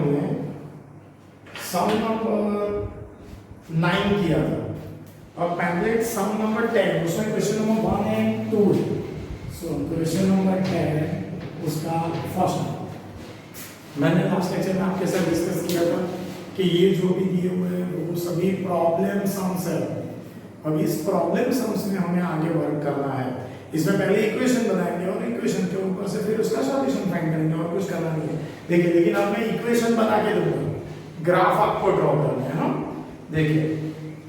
हमने सम नंबर 9 किया था, और पैम्पलेट सम नंबर 10, उसमें क्वेश्चन नंबर 1 एंड 2 है। सो क्वेश्चन नंबर 10 उसका फर्स्ट, मैंने लास्ट लेक्चर में आपके साथ डिस्कस किया था कि ये जो भी दिए हुए हैं वो सभी प्रॉब्लम सम्स है। अब इस प्रॉब्लम सम्स में हमें आगे वर्क करना है। इसमें पहले इक्वेशन बनाएंगे और इक्वेशन के ऊपर से फिर उसका सॉल्यूशन फाइंड करेंगे, और कुछ करना नहीं है। देखिए, लेकिन अब मैं इक्वेशन बना के दूंगा, ग्राफ आपको ड्रॉ करना है ना। देखिए,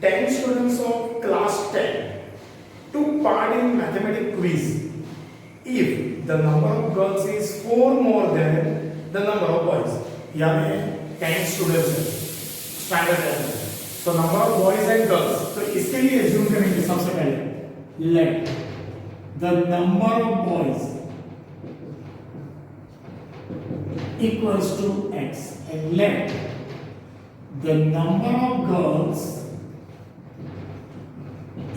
10 students of class 10 took part in mathematics quiz. If the number of girls is 4 more than the number of boys, यानी 10 स्टूडेंट्स हैं स्टैंडर्ड है, तो number of boys and girls, तो इसके लिए एज्यूम करेंगे सबसे पहले, let the number of boys equals to x and let the number of girls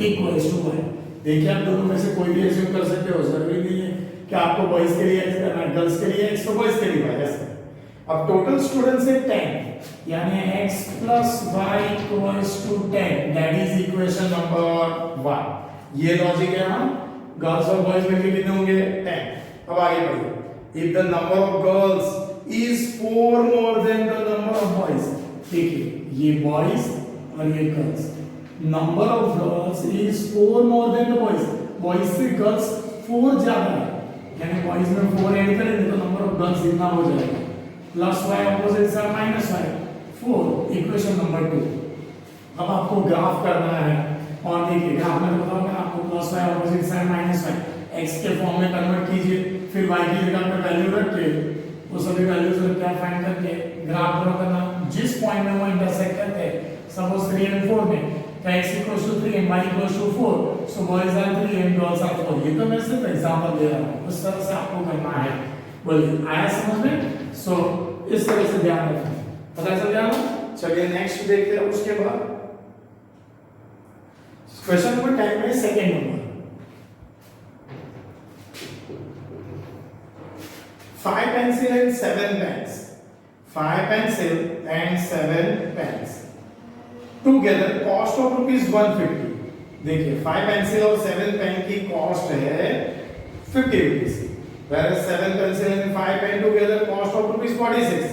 equals to y. देखिए, आप दोनों में से कोई भी एज्यूम कर सकते हो, जरूरी नहीं है कि आपको बॉयज के लिए x करना है, गर्ल्स के लिए x तो बॉयज के लिए y। ऐसे अब टोटल स्टूडेंट्स है 10, यानी x plus y equals to 10, that is equation number 1। ये लॉजिक है ना। गर्ल्स और बॉयज में कितने होंगे? 10। अब आगे बढ़िए, if the number of girls is 4 more than the number of boys, देखिए ये बॉयज और ये girls, number of girls is 4 more than the boys, boys से गर्ल्स 4 ज्यादा है, यानी बॉयज में 4 ऐड करेंगे तो नंबर ऑफ गर्ल्स इतना हो जाएगा, plus y opposite side minus y, 4, equation number 2। अब आपको ग्राफ करना है, और देखिए ग्राफ में बताओ मैं आपको plus y opposite side minus y x के फॉर्म में कन्वर्ट कीजिए, फिर y की जगह पे वैल्यू रख के वो सभी वैल्यूज को क्या फाइंड करके ग्राफ ड्रॉ करना, जिस पॉइंट में वो इंटरसेक्ट करते हैं, सपोज 3 and 4 में, तो x equals to 3 and y equals to 4, so boys are 3 and girls are 4। ये तो मैं सिर्फ एग्जांपल दे रहा हूँ, उस तरह से आपको करना है। बोलिए, आया समझ में? सो इस तरह से ध्यान रखें, पता चल गया ना। चलिए नेक्स्ट देखते हैं। उसके बाद क्वेश्चन नंबर 10 में second number, 5 pencil and 7 pens, 5 pencil and 7 pens together cost of ₹150। देखिए 5 पेंसिल और 7 पेन की कॉस्ट है 50 rupees, whereas 7 pencil and 5 pen together cost of ₹46।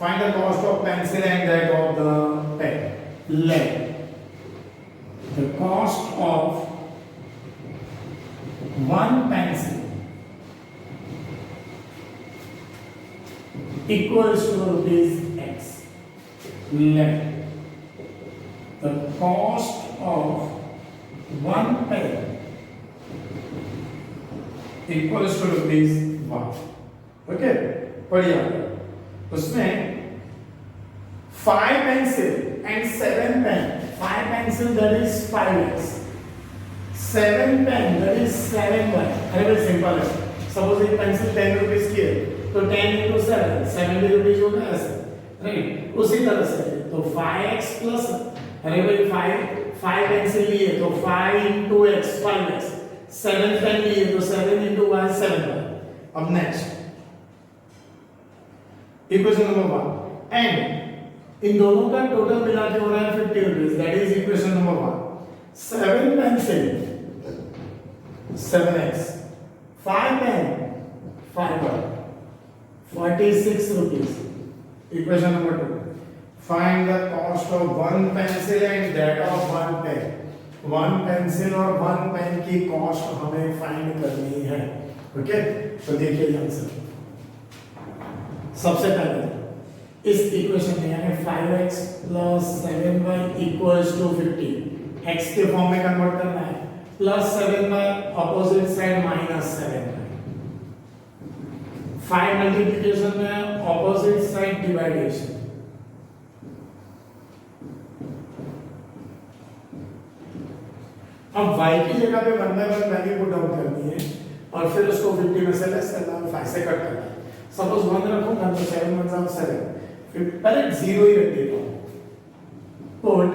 Find the cost of pencil and that of the pen. Let the cost of one pencil equals to ₹x. Let the cost of one pen equals to ₹1। Okay, बढ़िया। उसमें 5 pencil and 7 pen, 5 pencil that is 5x, 7 pen that is 7y। अरे भाई simple है, suppose एक pencil 10 rupees की है तो 10 into 7 70 rupees हो गया ऐसे, राइट। उसी तरह से तो 5x प्लस, अरे भाई 5 पेंसिल लिए तो 5 into x 5x, 7 पेन लिए तो 7 into y 7y। अब नेक्स्ट इक्वेशन नंबर 1, एंड इन दोनों का टोटल मिला के हो रहा है 50 rupees, that is equation number 1। 7 pencil 7x, 5 pen 5y, 46 rupees. Equation number 2, find the cost of one pencil and that of one pen. One pencil और वन पेन की कॉस्ट हमें फाइंड करनी है। ओके, तो देखिए आंसर। सबसे पहले इस इक्वेशन में यानी 5x plus 7y equals to 50, x के फॉर्म में कन्वर्ट करना है, plus 7y opposite side minus 7y, 5 multiplication में ऑपोजिट साइड डिवाइडेशन, अब y की जगह पे 1/1 वैल्यू पुट डाउन करनी है और फिर उसको 50 में से लेस करना है, 5 से कट करना है। सपोज 1 रखूंगा तो 7 1 7, फिर पहले 0 ही रख देता हूं, put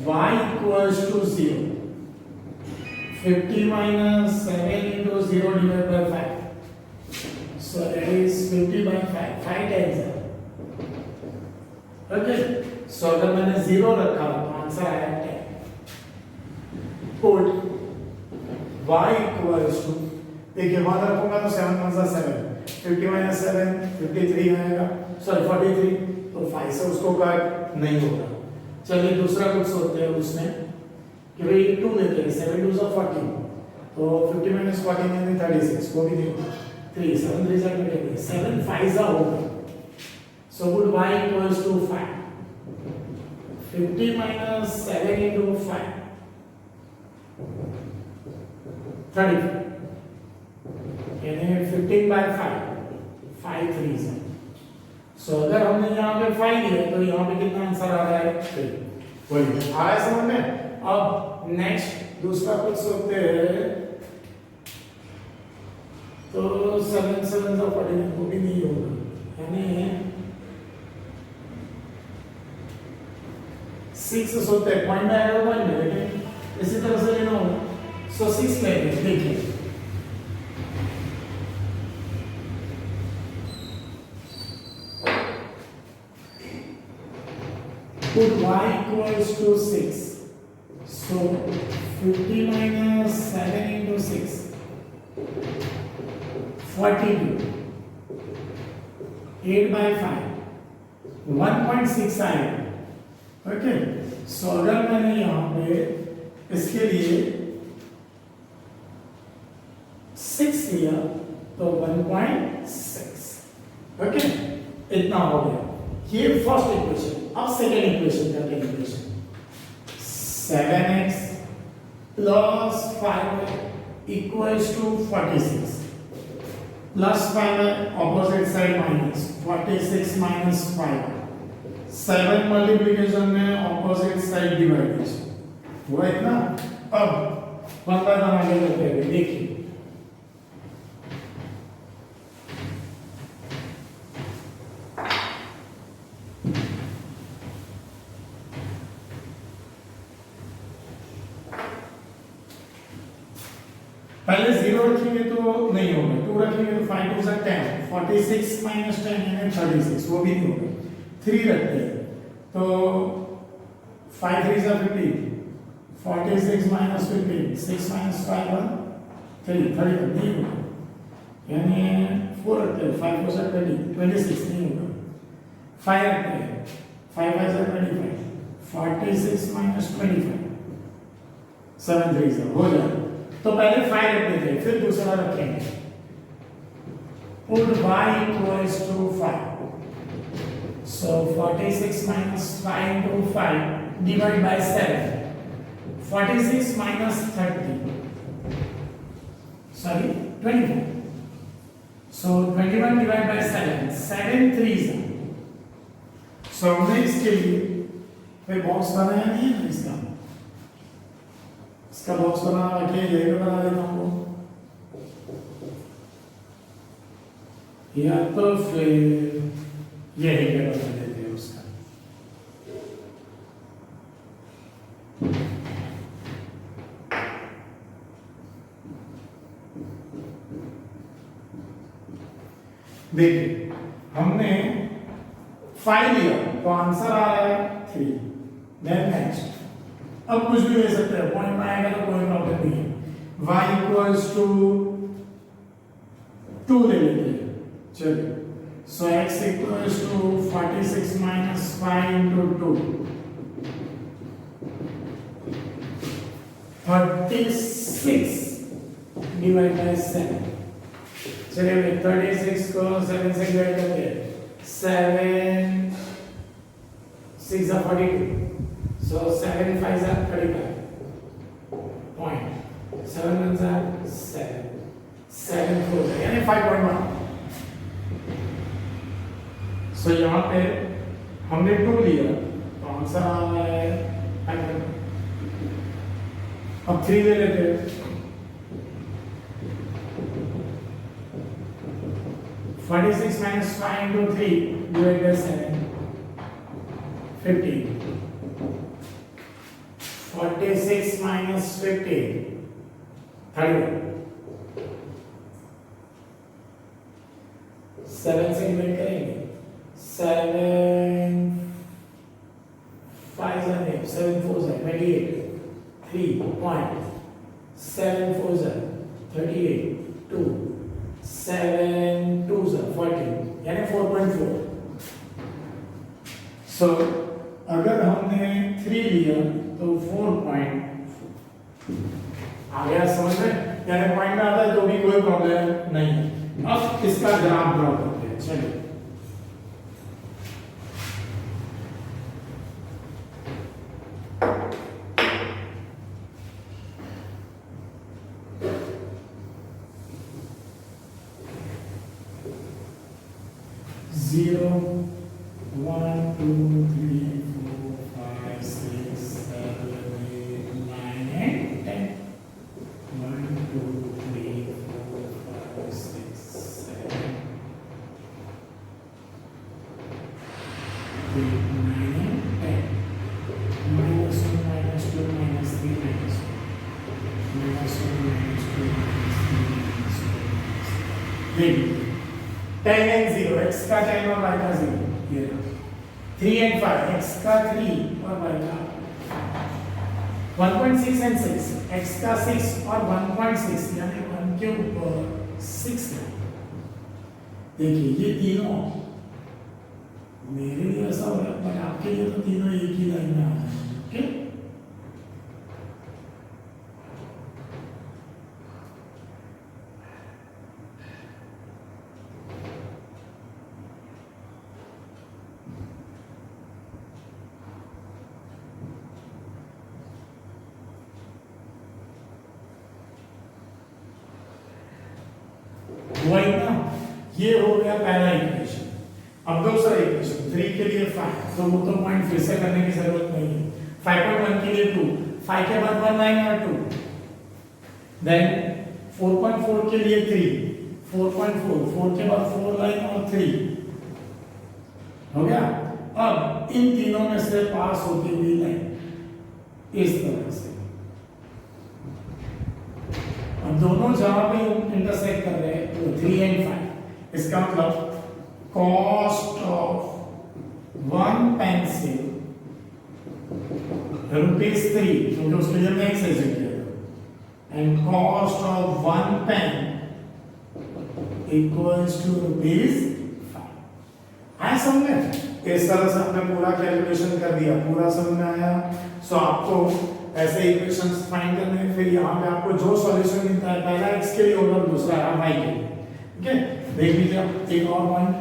y equals to 0, 50 minus 7 into 0 divided by 5, so that is 50 by 5, 5 times that, okay, सो अगर मैंने 0 रखा तो आंसर आया 10. पुट y इक्वल्स टू, देखिए 1 रखूंगा तो 7 1 7, 50 minus 7 53 आएगा, सॉरी 43, तो 5 से उसको काट नहीं होगा. चलिए दूसरा कुछ सोचते हैं उसमें कि भाई 2 लेते हैं, 7 2 are 40, तो 50 minus 40 यानी 36, को भी देखो 3 7 3 जा कटेंगे, 7 5 जा होगा. So would y equals to 5. 50 minus 7 into 5, 35. यानी 15 by 5, 5 3 है. So अगर हमने यहाँ पे 5 दिया तो यहाँ पे कितना आंसर आ रहा है 3. वही आया समझ में. अब नेक्स्ट दूसरा कुछ सोचते हैं, तो 7 7 का 49 वो भी नहीं होगा, यानी 6 सोचते हैं, पॉइंट में आएगा पॉइंट में, लेकिन इसी तरह से लेना होगा. सो 6 लेंगे. देखिए put y equals to 6. So 50 minus 7 into 6, 42. 8 by 5, 1.6 आएगा. ओके, सो अगर मैंने यहाँ पे इसके लिए 6 लिया तो 1.6. ओके, इतना हो गया. ये फर्स्ट इक्वेशन. अब सेकेंड इक्वेशन का calculation, 7x plus 5 equals to 46, plus 5 opposite side minus 46 minus 5, 7 multiplication में ऑपोजिट साइड डिवाइडेशन हुआ इतना. अब 1 by 1 आगे करते हैं. देखिए पहले 0 रखेंगे तो नहीं होगा, 2 रखेंगे तो 5 2 10, 46 minus 10 यानी 36, वो भी नहीं होगा. 3 रखते हैं तो 5 3 are 15, 46 minus 15, 6 minus 5 1 3, 31 नहीं होगा. यानी 4 रखते हैं, 5 4 are 20, 26 नहीं होगा. 5 रखते हैं, 5 5 are 25, 46 minus 25, 7 3 हो जाएगा. तो पहले 5 रखते थे, फिर दूसरा रखेंगे. Put y equals to 5. So 46 minus 5 into 5 divided by 7. 46 minus 30. Sorry, 21. So 21 divided by 7. 7 3s. So हमने इसके लिए कोई बॉक्स बनाया नहीं है इसका. इसका बॉक्स बना रखिए, यही बना देता हूँ, या तो फिर यही पे बना देते हैं उसका. देखिए हमने 5 लिया तो आंसर आ रहा है 3. देन नेक्स्ट, अब कुछ भी ले सकते हैं, पॉइंट में आएगा तो कोई प्रॉब्लम नहीं है. y equals to 2 ले लेते हैं. चलिए, so x equals to 46 minus 5 into 2, 36 divided by 7. चलिए 36 को 7 से डिवाइड करते हैं. 7 6 are 42. So 7 5 are 35. Point. 7 1s are 7. 7 4 यानी 5.1. So यहाँ पे हमने 2 लिया तो आंसर आ रहा है 5. अब 3 ले लेते हैं. 46 minus 5 into 3 divided by 7. 15. 46 minus 15, 31. 7 से डिवाइड करेंगे. 7 7 4 28, 3.7 4 38, 2, 7 2 14, यानी 4.4. सो अगर हमने 3 लिया तो 4.4 आ गया, समझ में? यानी पॉइंट में आता है तो भी कोई प्रॉब्लम नहीं है. अब इसका ग्राफ ड्रॉ करते हैं. चलिए, Zero, 1, 2, 3, 4, 5, 6, 7, 8, 9, and 10. 1, 2, 3, 4, 5, 6, 7, 8, 9, and 10. Minus 1, minus 2, minus 3, minus 1. Minus 1, minus 2, minus 3, minus 4, minus 1. 10 and 0, x का 10 और y का 0. ये 3 and 5, x का 3 और y का 1.6 and 6, x का 6 और 1.6, यानी 1 के ऊपर 6 है. देखिए ये तीनों मेरे लिए ऐसा हो रहा है, पर आपके लिए तो तीनों एक ही लाइन में आ जाएंगे. ओके, वही ना, ये हो गया पहला इक्वेशन. अब दूसरा इक्वेशन 3 के लिए 5, तो वो तो पॉइंट फिर से करने की जरूरत नहीं है. 5.1 के लिए 2, 5 के बाद 1 9 और 2. देन 4.4 के लिए 3, 4.4, 4 के बाद 4 लाइन और 3 हो गया. अब इन तीनों में से पास होती हुई लाइन इस तरह से, अब दोनों जहां पे इंटरसेक्ट कर रहे हैं तो 3 and 5, इसका मतलब कॉस्ट ऑफ 1 पेंसिल ₹3, क्योंकि उसके लिए हमने एक्स एज्यूम किया, and cost of 1 pen equals to ₹5. आया समझ में? इस तरह से हमने पूरा कैलकुलेशन कर दिया. पूरा समझ में आया? सो आपको ऐसे इक्वेशंस फाइंड करने हैं. फिर यहाँ पे आपको जो सॉल्यूशन मिलता है, पहला x के लिए होगा, दूसरा y के लिए. ठीक है, देख लीजिए एक और पॉइंट.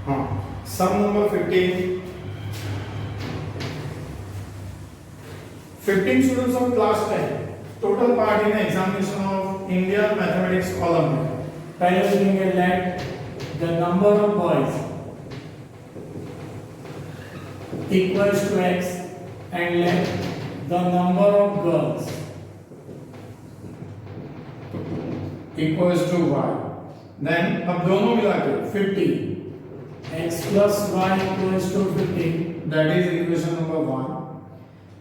हाँ, सम number 15 students of class 10 total part in the examination of India Mathematics Olympiad. पहले लिखेंगे let the number of boys equals to x and let the number of girls equals to y. Then अब दोनों मिला के 50 x plus y equals to 15, that is equation number 1.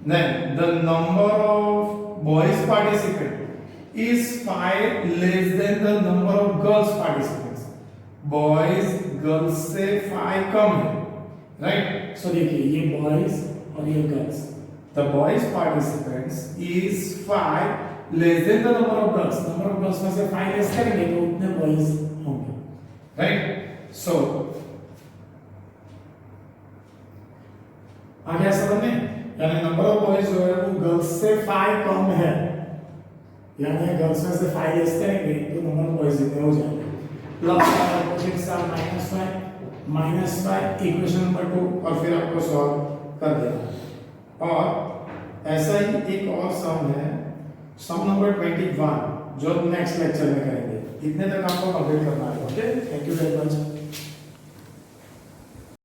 Then the number of boys participant is 5 less than the number of girls participants. Boys girls से 5 कम है, right? So देखिए ये boys और ये girls. The boys participants is 5 less than the number of girls. Number of girls में से 5 less करेंगे तो उतने boys होंगे, right? So आ गया समझ में? यानी नंबर ऑफ बॉयज जो है वो गर्ल्स से 5 कम है, यानी गर्ल्स में से 5 लेस करेंगे तो नंबर ऑफ बॉयज इतने हो जाएंगे. Plus opposites are -5 equation number 2 और फिर आपको सॉल्व कर देना. और ऐसा ही एक और सम है, सम नंबर 21, जो नेक्स्ट लेक्चर में करेंगे. इतने तक आपको कंप्लीट करना है. Okay, thank you very much.